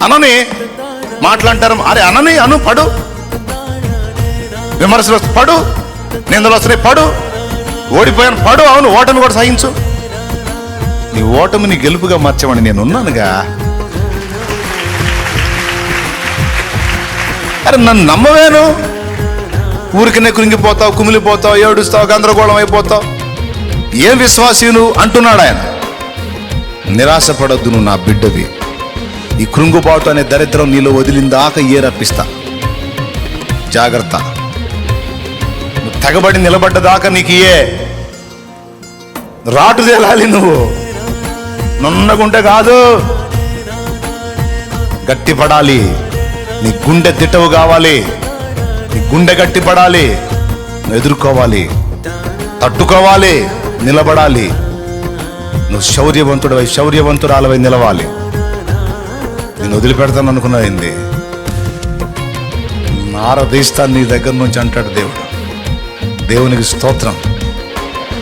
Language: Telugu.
అనని మాట్లాంటారు. అరే అనని అను, పడు, విమర్శలు వస్తే పడు, నిందలు వస్తున్నాయి పడు, ఓడిపోయాను పడు, అవును ఓటమి కూడా సహించు. నీ ఓటమిని గెలుపుగా మార్చమని నేను ఉన్నానుగా. అరే నన్ను నమ్మవేను, ఊరికనే కృంగిపోతావు, కుమిలిపోతావు, ఏడుస్తావు, గందరగోళం అయిపోతావు, ఏం విశ్వాసీను అంటున్నాడు ఆయన. నిరాశపడొద్దు, నువ్వు నా బిడ్డవి. ఈ కృంగుబాటు అనే దరిద్రం నీలో వదిలిందాక ఏ రప్పిస్తా, జాగ్రత్త. నువ్వు తెగబడి నిలబడ్డదాకా నీకు రాటు తేలాలి. నువ్వు నున్నగుంటే కాదు, గట్టిపడాలి. నీ గుండె దిట్టవు కావాలి, నీ గుండె గట్టిపడాలి. నువ్వు ఎదుర్కోవాలి, తట్టుకోవాలి, నిలబడాలి. నువ్వు శౌర్యవంతుడవై శౌర్యవంతురాలవై నిలవాలి. నేను వదిలిపెడతాను అనుకున్నది నారదీస్తాను నీ దగ్గర నుంచి అంటాడు దేవుడు. దేవునికి స్తోత్రం.